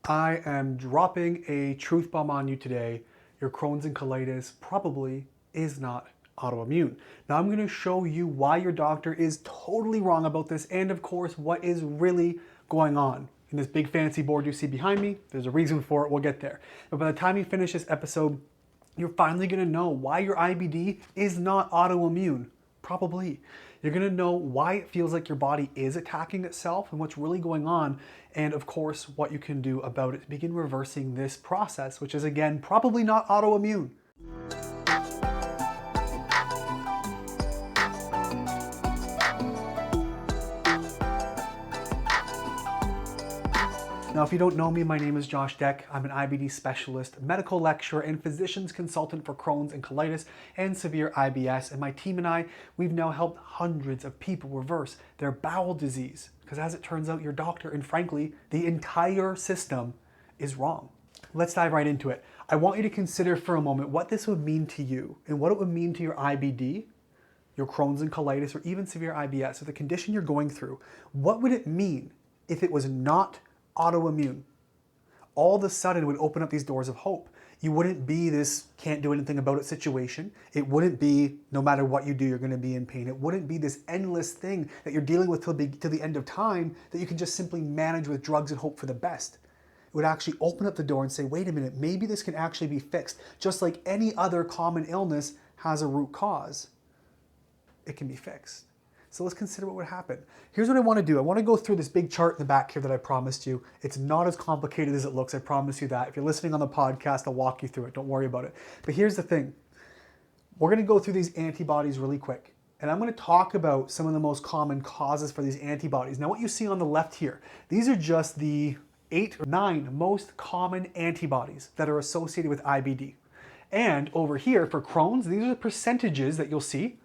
I am dropping a truth bomb on you today. Your Crohn's and colitis probably is not autoimmune. Now I'm going to show you why your doctor is totally wrong about this and of course what is really going on. In this big fancy board you see behind me, there's a reason for it, we'll get there. But by the time you finish this episode, you're finally going to know why your IBD is not autoimmune. Probably. You're going to know why it feels like your body is attacking itself and what's really going on, and of course what you can do about it to begin reversing this process, which is again probably not autoimmune. Now, if you don't know me, my name is Josh Deck. I'm an IBD specialist, medical lecturer, and physician's consultant for Crohn's and colitis and severe IBS. And my team and I, we've now helped hundreds of people reverse their bowel disease. Because as it turns out, your doctor and frankly, the entire system is wrong. Let's dive right into it. I want you to consider for a moment what this would mean to you and what it would mean to your IBD, your Crohn's and colitis, or even severe IBS, or the condition you're going through. What would it mean if it was not autoimmune? All of a sudden it would open up these doors of hope. You wouldn't be this can't do anything about it situation. It wouldn't be no matter what you do, you're going to be in pain. It wouldn't be this endless thing that you're dealing with till the end of time that you can just simply manage with drugs and hope for the best. It would actually open up the door and say, wait a minute, maybe this can actually be fixed. Just like any other common illness has a root cause, it can be fixed. So let's consider what would happen. Here's what I want to do. I want to go through this big chart in the back here that I promised you. It's not as complicated as it looks, I promise you that. If you're listening on the podcast, I'll walk you through it. Don't worry about it. But here's the thing. We're going to go through these antibodies really quick. And I'm going to talk about some of the most common causes for these antibodies. Now what you see on the left here, these are just the 8 or 9 most common antibodies that are associated with IBD. And over here for Crohn's, these are the percentages that you'll see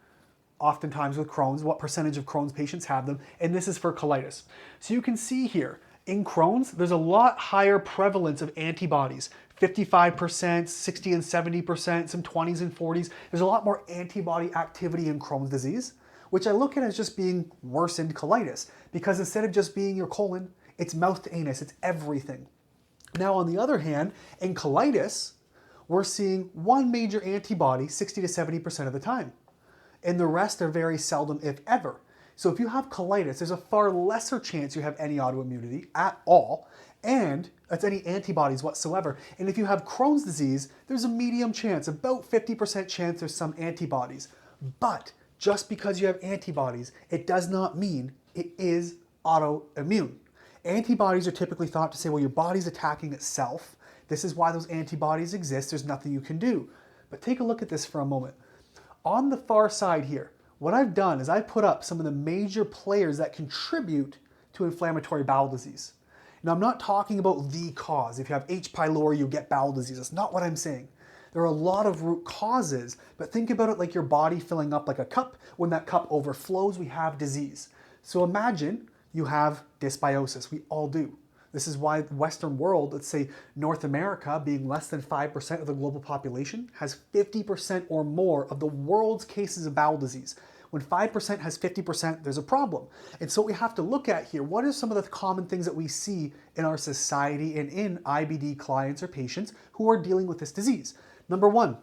oftentimes with Crohn's, what percentage of Crohn's patients have them, and this is for colitis. So you can see here, in Crohn's, there's a lot higher prevalence of antibodies, 55%, 60 and 70%, some 20s and 40s. There's a lot more antibody activity in Crohn's disease, which I look at as just being worsened colitis, because instead of just being your colon, it's mouth to anus, it's everything. Now on the other hand, in colitis, we're seeing one major antibody 60 to 70% of the time. And the rest are very seldom, if ever. So if you have colitis, there's a far lesser chance you have any autoimmunity at all, and that's any antibodies whatsoever. And if you have Crohn's disease, there's a medium chance, about 50% chance there's some antibodies. But just because you have antibodies, it does not mean it is autoimmune. Antibodies are typically thought to say, well, your body's attacking itself. This is why those antibodies exist. There's nothing you can do. But take a look at this for a moment. On the far side here, what I've done is I put up some of the major players that contribute to inflammatory bowel disease. Now I'm not talking about the cause. If you have H. pylori, you get bowel disease. That's not what I'm saying. There are a lot of root causes, but think about it like your body filling up like a cup. When that cup overflows, we have disease. So imagine you have dysbiosis. We all do. This is why the Western world, let's say North America, being less than 5% of the global population, has 50% or more of the world's cases of bowel disease. When 5% has 50%, there's a problem. And so what we have to look at here, what are some of the common things that we see in our society and in IBD clients or patients who are dealing with this disease? Number one,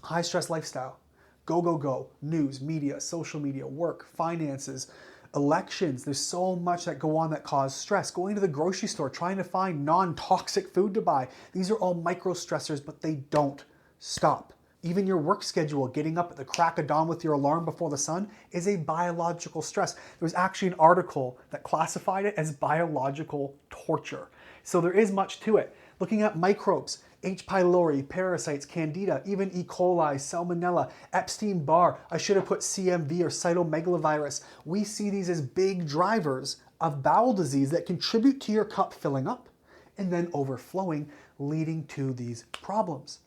high stress lifestyle. Go, go, go. News, media, social media, work, finances, elections. There's so much that go on that cause stress. Going to the grocery store, trying to find non-toxic food to buy. These are all micro stressors, but they don't stop. Even your work schedule, getting up at the crack of dawn with your alarm before the sun, is a biological stress. There was actually an article that classified it as biological torture. So there is much to it. Looking at microbes, H. pylori, parasites, candida, even E. coli, salmonella, Epstein-Barr, I should have put CMV or cytomegalovirus. We see these as big drivers of bowel disease that contribute to your cup filling up and then overflowing, leading to these problems.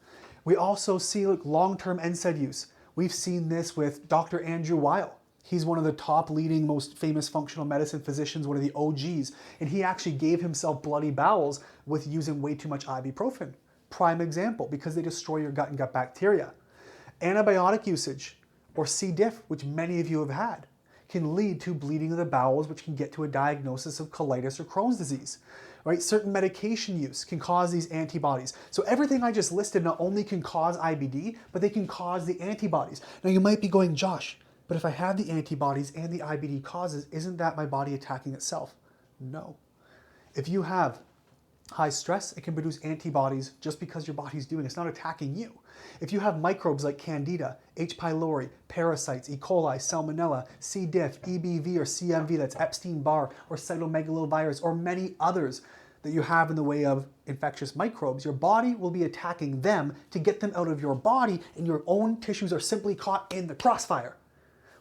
We also see long-term NSAID use. We've seen this with Dr. Andrew Weil. He's one of the top leading, most famous functional medicine physicians, one of the OGs, and he actually gave himself bloody bowels with using way too much ibuprofen. Prime example, because they destroy your gut and gut bacteria. Antibiotic usage, or C. diff, which many of you have had, can lead to bleeding of the bowels, which can get to a diagnosis of colitis or Crohn's disease. right? Certain medication use can cause these antibodies. So everything I just listed not only can cause IBD, but they can cause the antibodies. Now you might be going, Josh, but if I have the antibodies and the IBD causes, isn't that my body attacking itself? No. If you have high stress, it can produce antibodies just because your body's doing it. It's not attacking you. If you have microbes like Candida, H. pylori, parasites, E. coli, Salmonella, C. diff, EBV or CMV, that's Epstein-Barr, or cytomegalovirus, or many others that you have in the way of infectious microbes, your body will be attacking them to get them out of your body, and your own tissues are simply caught in the crossfire,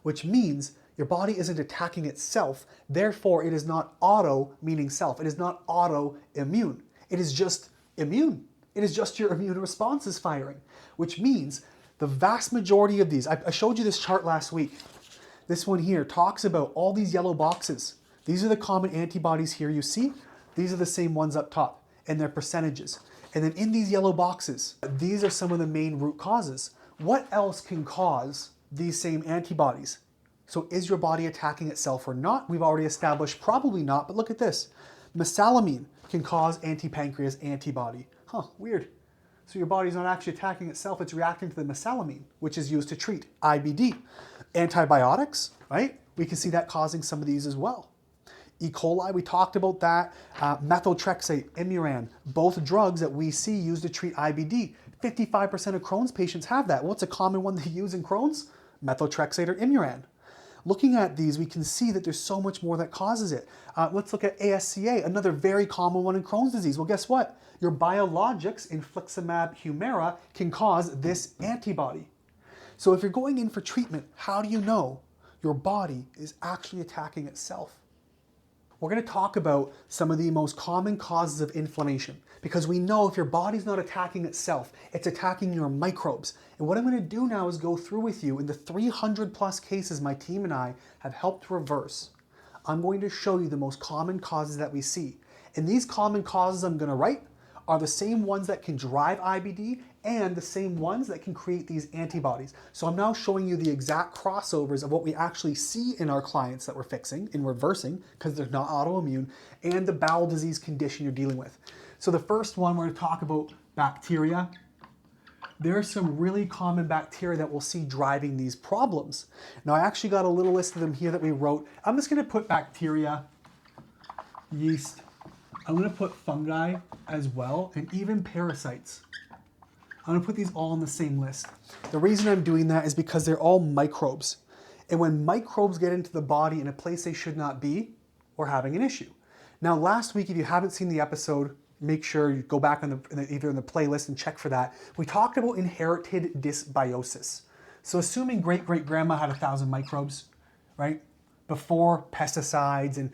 which means your body isn't attacking itself, therefore it is not auto, meaning self. It is not autoimmune. It is just immune. It is just your immune response is firing, which means the vast majority of these, I showed you this chart last week. This one here talks about all these yellow boxes. These are the common antibodies here you see. These are the same ones up top and their percentages. And then in these yellow boxes, these are some of the main root causes. What else can cause these same antibodies? So is your body attacking itself or not? We've already established probably not, but look at this. Mesalamine can cause anti-pancreas antibody. Huh, weird. So your body's not actually attacking itself, it's reacting to the mesalamine, which is used to treat IBD. Antibiotics, right? We can see that causing some of these as well. E. coli, we talked about that. Methotrexate, Imuran, both drugs that we see used to treat IBD. 55% of Crohn's patients have that. What's a common one they use in Crohn's? Methotrexate or Imuran. Looking at these, we can see that there's so much more that causes it. Let's look at ASCA, another very common one in Crohn's disease. Well, guess what? Your biologics, infliximab humira, can cause this antibody. So if you're going in for treatment, how do you know your body is actually attacking itself? We're going to talk about some of the most common causes of inflammation, because we know if your body's not attacking itself, it's attacking your microbes. And what I'm going to do now is go through with you in the 300 plus cases my team and I have helped reverse. I'm going to show you the most common causes that we see. And these common causes I'm going to write are the same ones that can drive IBD and the same ones that can create these antibodies. So I'm now showing you the exact crossovers of what we actually see in our clients that we're fixing and reversing because they're not autoimmune, and the bowel disease condition you're dealing with. So the first one, we're going to talk about bacteria. There are some really common bacteria that we'll see driving these problems. Now I actually got a little list of them here that we wrote. I'm just going to put bacteria, yeast, I'm going to put fungi as well, and even parasites. I'm going to put these all on the same list. The reason I'm doing that is because they're all microbes. And when microbes get into the body in a place they should not be, we're having an issue. Now last week, if you haven't seen the episode, make sure you go back on either in the playlist and check for that. We talked about inherited dysbiosis. So assuming great-great-grandma had 1,000 microbes, right? Before pesticides and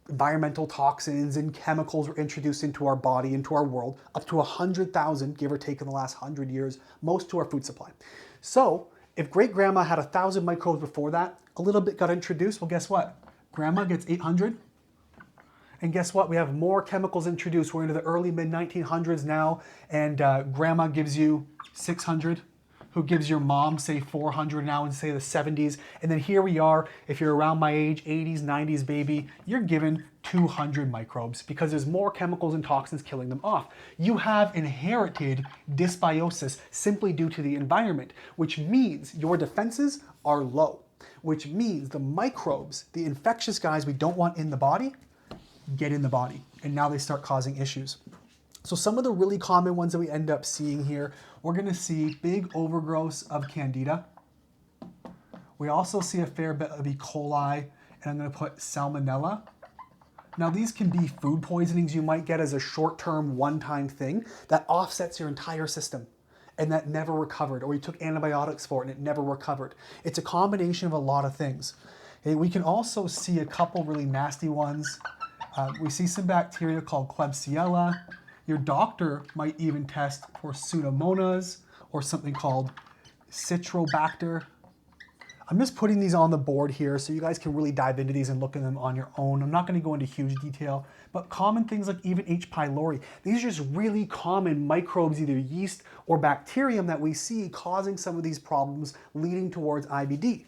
environmental toxins and chemicals were introduced into our body, into our world, up to 100,000, give or take, in the last 100 years, most to our food supply. So if great-grandma had 1,000 microbes before that, a little bit got introduced, well, guess what? Grandma gets 800. And guess what? We have more chemicals introduced. We're into the early mid-1900s now, and grandma gives you 600. Who gives your mom, say, 400 now in, say, the 70s. And then here we are, if you're around my age, 80s, 90s baby, you're given 200 microbes because there's more chemicals and toxins killing them off. You have inherited dysbiosis simply due to the environment, which means your defenses are low, which means the microbes, the infectious guys we don't want in the body, get in the body. And now they start causing issues. So some of the really common ones that we end up seeing here, we're going to see big overgrowths of Candida. We also see a fair bit of E. coli, and I'm going to put Salmonella. Now these can be food poisonings you might get as a short-term, one-time thing that offsets your entire system and that never recovered, or you took antibiotics for it and it never recovered. It's a combination of a lot of things. Okay, we can also see a couple really nasty ones. We see some bacteria called Klebsiella. Your doctor might even test for Pseudomonas or something called Citrobacter. I'm just putting these on the board here so you guys can really dive into these and look at them on your own. I'm not going to go into huge detail, but common things like even H. pylori. These are just really common microbes, either yeast or bacterium, that we see causing some of these problems leading towards IBD.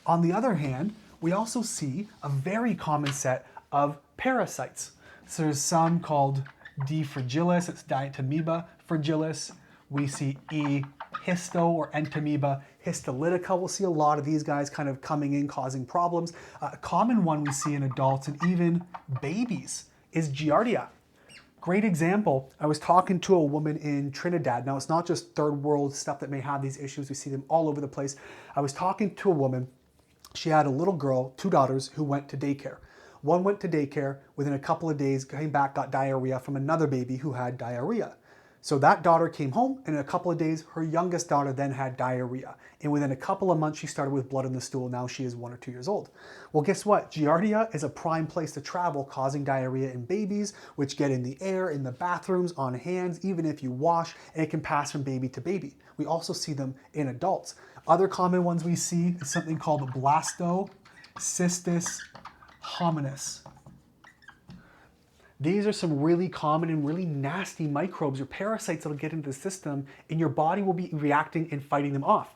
On the other hand, we also see a very common set of parasites. So there's some called D. fragilis, it's Dientamoeba fragilis. We see E. histo or Entamoeba histolytica. We'll see a lot of these guys kind of coming in, causing problems. A common one we see in adults and even babies is Giardia. Great example. I was talking to a woman in Trinidad. Now, it's not just third world stuff that may have these issues. We see them all over the place. I was talking to a woman. She had a little girl, 2 daughters, who went to daycare. One went to daycare, within a couple of days, came back, got diarrhea from another baby who had diarrhea. So that daughter came home, and in a couple of days, her youngest daughter then had diarrhea. And within a couple of months, she started with blood in the stool. Now she is 1 or 2 years old. Well, guess what? Giardia is a prime place to travel, causing diarrhea in babies, which get in the air, in the bathrooms, on hands, even if you wash, and it can pass from baby to baby. We also see them in adults. Other common ones we see is something called blastocystis hominis. These are some really common and really nasty microbes or parasites that will get into the system, and your body will be reacting and fighting them off.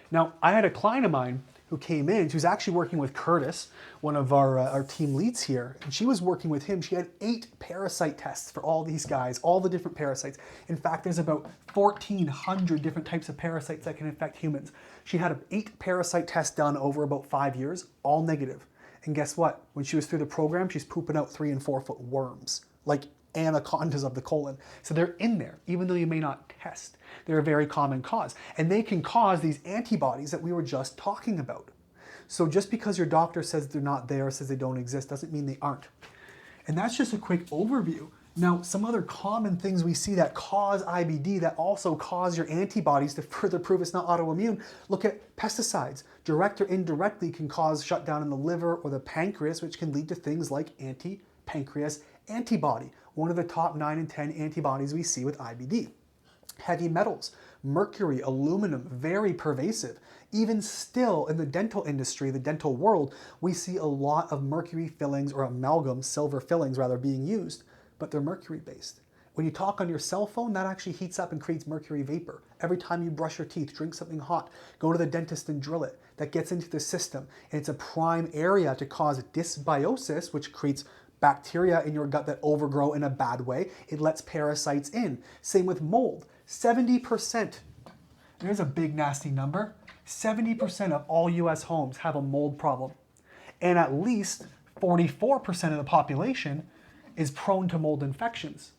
Now, I had a client of mine who came in. She was actually working with Curtis, one of our team leads here, and she was working with him. She had 8 parasite tests for all these guys, all the different parasites. In fact, there's about 1,400 different types of parasites that can infect humans. She had 8 parasite tests done over about 5 years, all negative. And guess what? When she was through the program, she's pooping out 3 and 4 foot worms, like anacondas of the colon. So they're in there, even though you may not test. They're a very common cause. And they can cause these antibodies that we were just talking about. So just because your doctor says they're not there, says they don't exist, doesn't mean they aren't. And that's just a quick overview. Now, some other common things we see that cause IBD that also cause your antibodies to further prove it's not autoimmune. Look at pesticides. Direct or indirectly can cause shutdown in the liver or the pancreas, which can lead to things like anti-pancreas antibody, one of the top 9 and 10 antibodies we see with IBD. Heavy metals, mercury, aluminum, very pervasive. Even still in the dental industry, the dental world, we see a lot of mercury fillings or amalgam, silver fillings rather, being used, but they're mercury based. When you talk on your cell phone, that actually heats up and creates mercury vapor. Every time you brush your teeth, drink something hot, go to the dentist and drill it. That gets into the system, and it's a prime area to cause dysbiosis, which creates bacteria in your gut that overgrow in a bad way. It lets parasites in. Same with mold. 70%, there's a big nasty number, 70% of all US homes have a mold problem. And at least 44% of the population is prone to mold infections.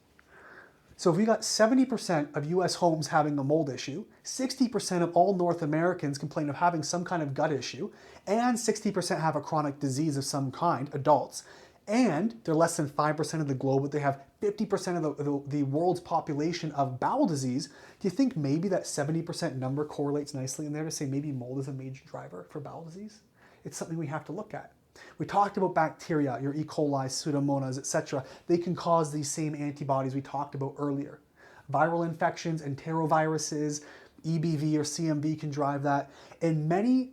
So if we got 70% of US homes having a mold issue, 60% of all North Americans complain of having some kind of gut issue, and 60% have a chronic disease of some kind, adults, and they're less than 5% of the globe, but they have 50% of the world's population of bowel disease. Do you think maybe that 70% number correlates nicely in there to say maybe mold is a major driver for bowel disease? It's something we have to look at. We talked about bacteria, your E. coli, Pseudomonas, etc. They can cause these same antibodies we talked about earlier. Viral infections, enteroviruses, EBV or CMV can drive that. And many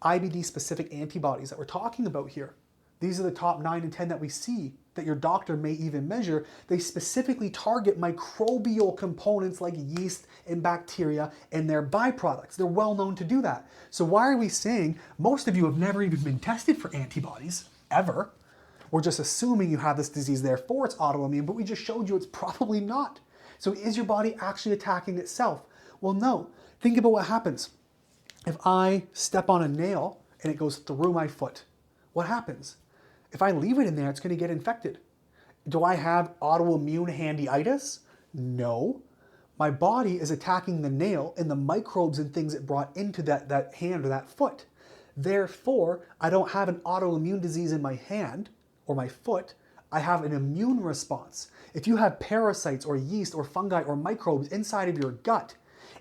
IBD-specific antibodies that we're talking about here, these are the top 9 and 10 that we see that your doctor may even measure. They specifically target microbial components like yeast and bacteria and their byproducts. They're well known to do that. So why are we saying most of you have never even been tested for antibodies, ever? We're just assuming you have this disease, therefore it's autoimmune, but we just showed you it's probably not. So is your body actually attacking itself? Well, no. Think about what happens. If I step on a nail and it goes through my foot, what happens? If I leave it in there, it's going to get infected. Do I have autoimmune handyitis? No. My body is attacking the nail and the microbes and things it brought into that hand or that foot. Therefore, I don't have an autoimmune disease in my hand or my foot. I have an immune response. If you have parasites or yeast or fungi or microbes inside of your gut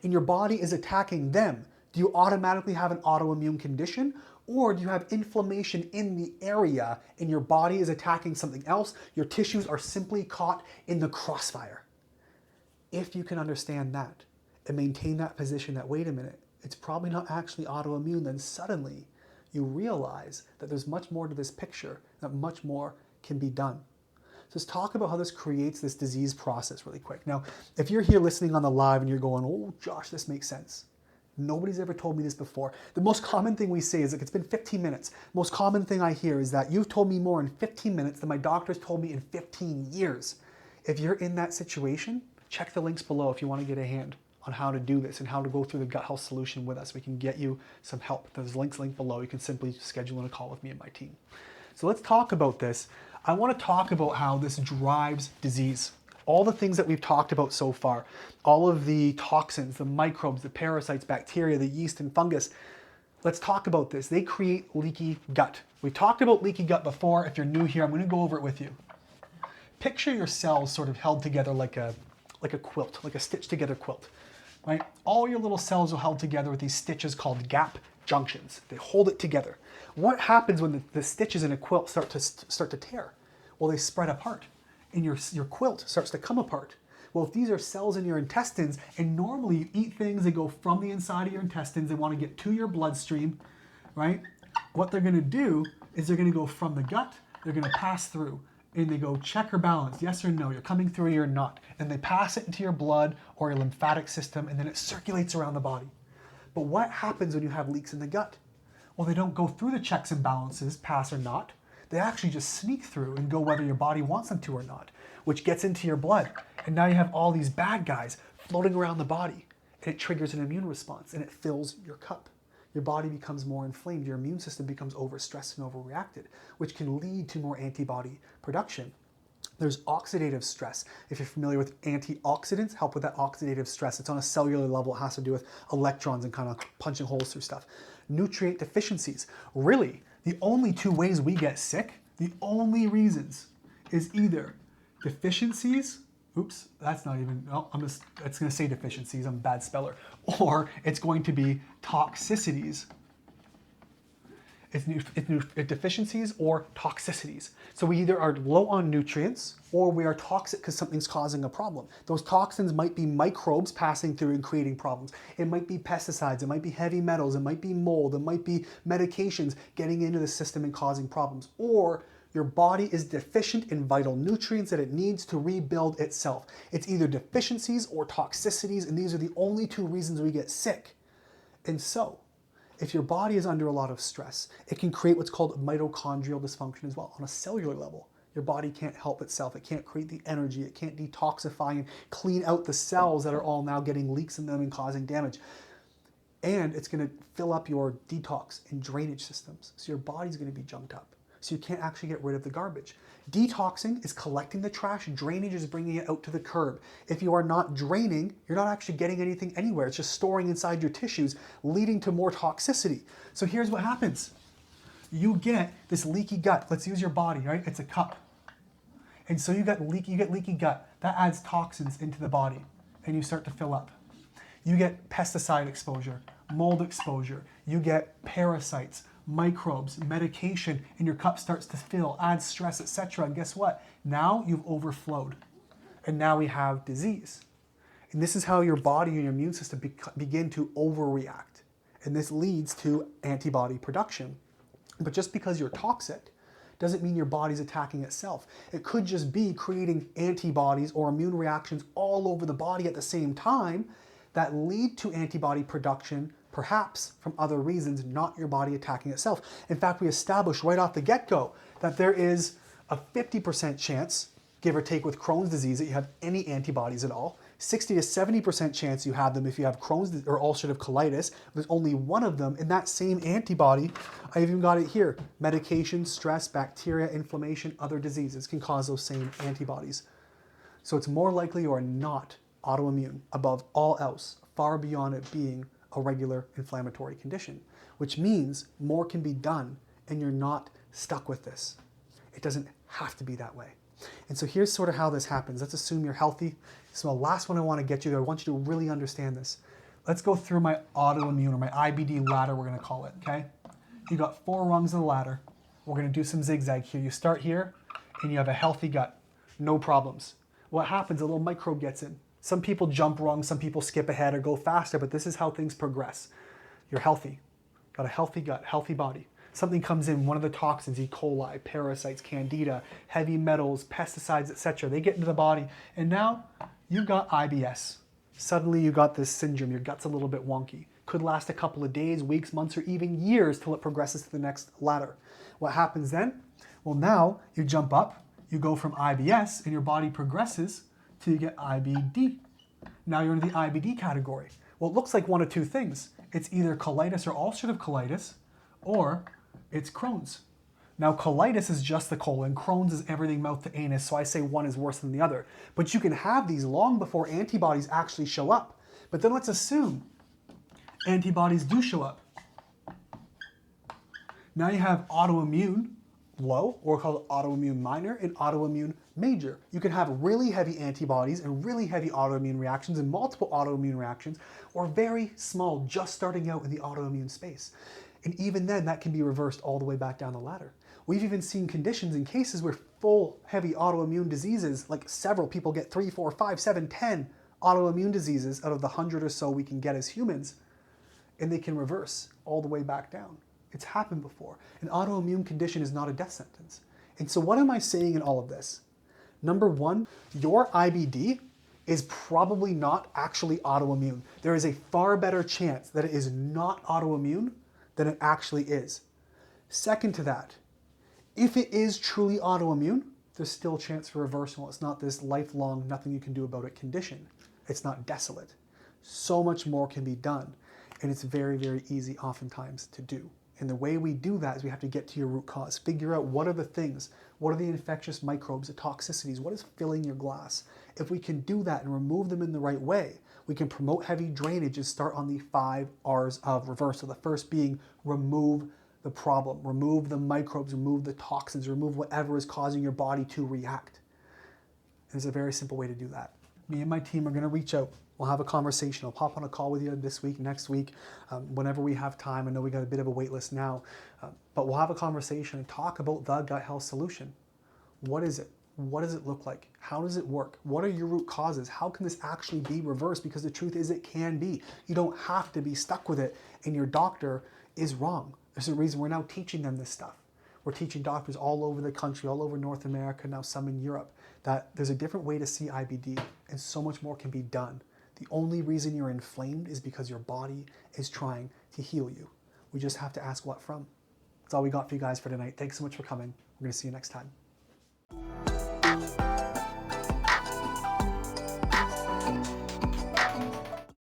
and your body is attacking them, do you automatically have an autoimmune condition? Or do you have inflammation in the area and your body is attacking something else? Your tissues are simply caught in the crossfire. If you can understand that and maintain that position that, wait a minute, it's probably not actually autoimmune, then suddenly you realize that there's much more to this picture, that much more can be done. So let's talk about how this creates this disease process really quick. Now, if you're here listening on the live and you're going, oh, Josh, this makes sense. Nobody's ever told me this before. The most common thing we say is like, it's been 15 minutes. Most common thing I hear is that you've told me more in 15 minutes than my doctor's told me in 15 years. If you're in that situation, check the links below if you want to get a hand on how to do this and how to go through the gut health solution with us. We can get you some help. There's links linked below. You can simply schedule in a call with me and my team. So let's talk about this. I want to talk about how this drives disease. All the things that we've talked about so far, all of the toxins, the microbes, the parasites, bacteria, the yeast and fungus. Let's talk about this. They create leaky gut. We've talked about leaky gut before. If you're new here, I'm going to go over it with you. Picture your cells sort of held together like a quilt, like a stitched together quilt, right? All your little cells are held together with these stitches called gap junctions. They hold it together. What happens when the stitches in a quilt start to tear? Well, they spread apart and your quilt starts to come apart. Well, if these are cells in your intestines, and normally you eat things that go from the inside of your intestines, they want to get to your bloodstream, right? What they're going to do is they're going to go from the gut, they're going to pass through, and they go check or balance, yes or no, you're coming through or you're not. And they pass it into your blood or your lymphatic system, and then it circulates around the body. But what happens when you have leaks in the gut? Well, they don't go through the checks and balances, pass or not. They actually just sneak through and go whether your body wants them to or not, which gets into your blood. And now you have all these bad guys floating around the body, and it triggers an immune response, and it fills your cup. Your body becomes more inflamed, your immune system becomes overstressed and overreacted, which can lead to more antibody production. There's oxidative stress. If you're familiar with antioxidants, help with that oxidative stress. It's on a cellular level. It has to do with electrons and kind of punching holes through stuff. Nutrient deficiencies. Really, the only two ways we get sick, the only reasons, is either deficiencies, oops, that's not even, no, it's going to say deficiencies, I'm a bad speller, or it's going to be toxicities. It's deficiencies or toxicities. So we either are low on nutrients or we are toxic because something's causing a problem. Those toxins might be microbes passing through and creating problems. It might be pesticides, it might be heavy metals, it might be mold, it might be medications getting into the system and causing problems. Or your body is deficient in vital nutrients that it needs to rebuild itself. It's either deficiencies or toxicities, and these are the only two reasons we get sick. And so, if your body is under a lot of stress, it can create what's called mitochondrial dysfunction as well. On a cellular level, your body can't help itself. It can't create the energy. It can't detoxify and clean out the cells that are all now getting leaks in them and causing damage. And it's going to fill up your detox and drainage systems. So your body's going to be junked up. So you can't actually get rid of the garbage. Detoxing is collecting the trash. Drainage is bringing it out to the curb. If you are not draining, you're not actually getting anything anywhere. It's just storing inside your tissues, leading to more toxicity. So here's what happens. You get this leaky gut. Let's use your body, right? It's a cup. And so you get leaky gut. That adds toxins into the body, and you start to fill up. You get pesticide exposure, mold exposure. You get parasites, microbes, medication, and your cup starts to fill, adds stress, etc. And guess what? Now you've overflowed. And now we have disease. And this is how your body and your immune system begin to overreact. And this leads to antibody production. But just because you're toxic doesn't mean your body's attacking itself. It could just be creating antibodies or immune reactions all over the body at the same time that lead to antibody production, perhaps from other reasons, not your body attacking itself. In fact, we established right off the get-go that there is a 50% chance, give or take with Crohn's disease, that you have any antibodies at all. 60 to 70% chance you have them if you have Crohn's or ulcerative colitis. There's only one of them, and that same antibody, I even got it here, medication, stress, bacteria, inflammation, other diseases can cause those same antibodies. So it's more likely you are not autoimmune above all else, far beyond it being a regular inflammatory condition, which means more can be done and you're not stuck with this. It doesn't have to be that way. And so here's sort of how this happens. Let's assume you're healthy. So the last one I want to get you there, I want you to really understand this. Let's go through my autoimmune or my IBD ladder, we're going to call it, okay? You got 4 rungs of the ladder. We're going to do some zigzag here. You start here and you have a healthy gut, no problems. What happens? A little microbe gets in. Some people jump rungs, some people skip ahead or go faster, but this is how things progress. You're healthy, got a healthy gut, healthy body. Something comes in, one of the toxins, E. coli, parasites, candida, heavy metals, pesticides, etc. They get into the body, and now you've got IBS. Suddenly you got this syndrome, your gut's a little bit wonky. Could last a couple of days, weeks, months, or even years till it progresses to the next ladder. What happens then? Well, now you jump up, you go from IBS, and your body progresses till you get IBD. Now you're in the IBD category. Well, it looks like one of two things. It's either colitis or ulcerative colitis, or it's Crohn's. Now, colitis is just the colon. Crohn's is everything mouth to anus, so I say one is worse than the other. But you can have these long before antibodies actually show up. But then let's assume antibodies do show up. Now you have autoimmune low, or called autoimmune minor, and autoimmune major. You can have really heavy antibodies and really heavy autoimmune reactions and multiple autoimmune reactions, or very small, just starting out in the autoimmune space. And even then, that can be reversed all the way back down the ladder. We've even seen conditions in cases where full heavy autoimmune diseases, like several people get 3, 4, 5, 7, 10 autoimmune diseases out of the 100 or so we can get as humans, and they can reverse all the way back down. It's happened before. An autoimmune condition is not a death sentence. And so what am I saying in all of this? Number one, your IBD is probably not actually autoimmune. There is a far better chance that it is not autoimmune than it actually is. Second to that, if it is truly autoimmune, there's still a chance for reversal. It's not this lifelong, nothing you can do about it condition. It's not desolate. So much more can be done. And it's very, very easy oftentimes to do. And the way we do that is we have to get to your root cause. Figure out what are the things, what are the infectious microbes, the toxicities, what is filling your glass. If we can do that and remove them in the right way, we can promote heavy drainage and start on the 5 R's of reversal. The first being remove the problem, remove the microbes, remove the toxins, remove whatever is causing your body to react. There's a very simple way to do that. Me and my team are going to reach out. We'll have a conversation. I'll pop on a call with you this week, next week, whenever we have time. I know we got a bit of a wait list now, but we'll have a conversation and talk about the gut health solution. What is it? What does it look like? How does it work? What are your root causes? How can this actually be reversed? Because the truth is it can be. You don't have to be stuck with it, and your doctor is wrong. There's a reason we're now teaching them this stuff. We're teaching doctors all over the country, all over North America, now some in Europe, that there's a different way to see IBD, and so much more can be done. The only reason you're inflamed is because your body is trying to heal you. We just have to ask what from. That's all we got for you guys for tonight. Thanks so much for coming. We're going to see you next time.